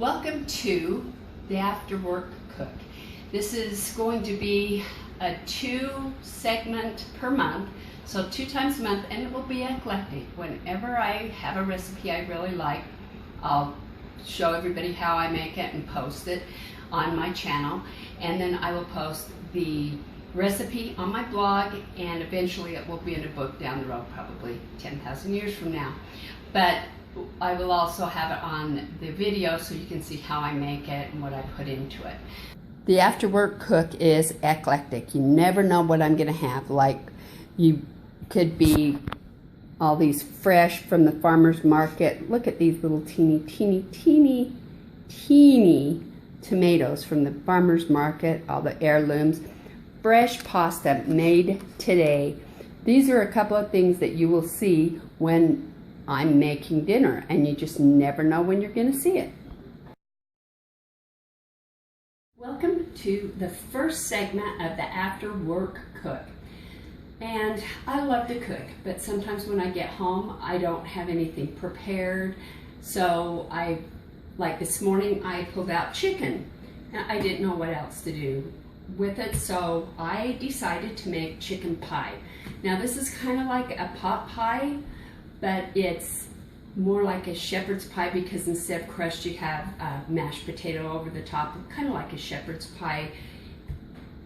Welcome to the After Work Cook. This is going to be a 2-segment per month, so 2 times a month, and it will be eclectic. Whenever I have a recipe I really like, I'll show everybody how I make it and post it on my channel, and then I will post the recipe on my blog, and eventually it will be in a book down the road, probably 10,000 years from now. But I will also have it on the video so you can see how I make it and what I put into it. The After Work Cook is eclectic. You never know what I'm going to have. Like, you could be all these fresh from the farmer's market. Look at these little teeny tomatoes from the farmer's market, all the heirlooms. Fresh pasta made today. These are a couple of things that you will see when I'm making dinner, and you just never know when you're going to see it. Welcome to the first segment of the After Work Cook. And I love to cook, but sometimes when I get home I don't have anything prepared. So like this morning, I pulled out chicken and I didn't know what else to do with it, so I decided to make chicken pie. Now this is kind of like a pot pie, but it's more like a shepherd's pie because instead of crust you have mashed potato over the top, kind of like a shepherd's pie.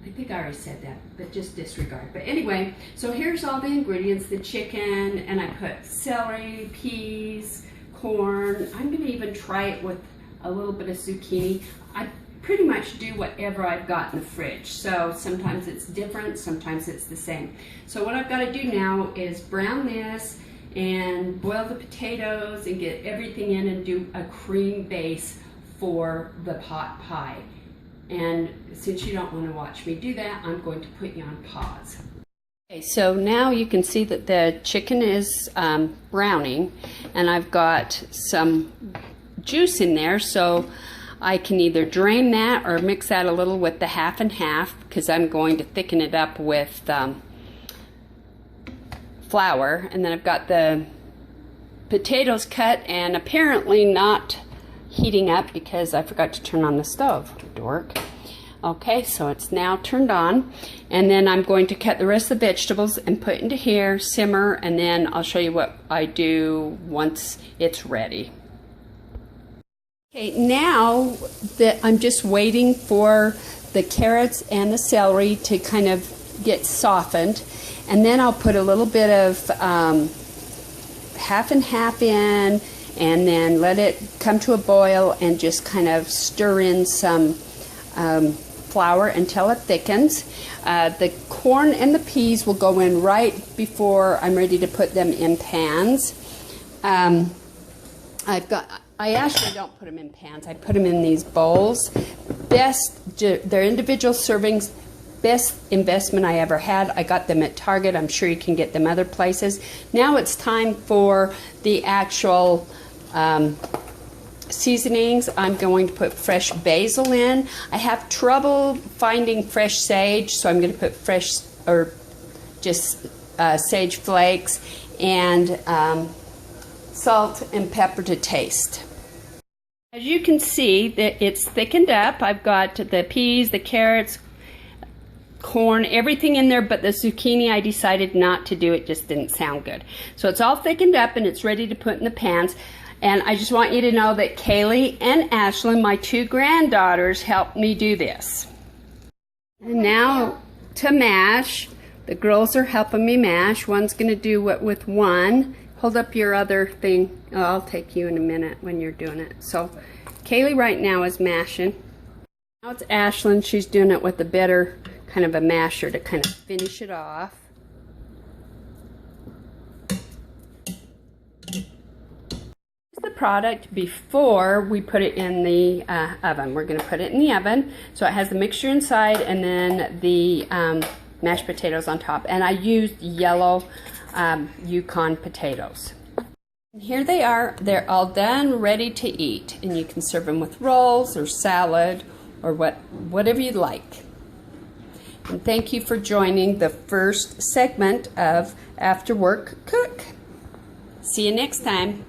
I think I already said that, but just disregard. But anyway, so here's all the ingredients: the chicken, and I put celery, peas, corn. I'm going to even try it with a little bit of zucchini. I pretty much do whatever I've got in the fridge. So sometimes it's different, sometimes it's the same. So what I've got to do now is brown this and boil the potatoes and get everything in and do a cream base for the pot pie. And since you don't want to watch me do that, I'm going to put you on pause. Okay, so now you can see that the chicken is browning, and I've got some juice in there, so I can either drain that or mix that a little with the half and half, because I'm going to thicken it up with flour. And then I've got the potatoes cut and apparently not heating up because I forgot to turn on the stove. Dork. Okay, so it's now turned on, and then I'm going to cut the rest of the vegetables and put into here, simmer, and then I'll show you what I do once it's ready. Okay, now that I'm just waiting for the carrots and the celery to kind of get softened, and then I'll put a little bit of half and half in, and then let it come to a boil and just kind of stir in some flour until it thickens. The corn and the peas will go in right before I'm ready to put them in pans. I actually don't put them in pans. I put them in these bowls. They're individual servings. Best investment I ever had. I got them at Target. I'm sure you can get them other places. Now it's time for the actual seasonings. I'm going to put fresh basil in. I have trouble finding fresh sage, so I'm going to put fresh or just sage flakes, and salt and pepper to taste. As you can see, that it's thickened up. I've got the peas, the carrots, corn, everything in there, but the zucchini I decided not to do. It just didn't sound good. So it's all thickened up and it's ready to put in the pans. And I just want you to know that Kaylee and Ashlyn, my 2 granddaughters, helped me do this. And now to mash. The girls are helping me mash. One's going to do it with one. Hold up your other thing. Oh, I'll take you in a minute when you're doing it. So Kaylee right now is mashing. Now it's Ashlyn. She's doing it with a better kind of a masher to kind of finish it off. The product before we put it in the oven. We're going to put it in the oven, so it has the mixture inside and then the mashed potatoes on top. And I used yellow Yukon potatoes. And here they are. They're all done, ready to eat, and you can serve them with rolls or salad or whatever you like. And thank you for joining the first segment of After Work Cook. See you next time.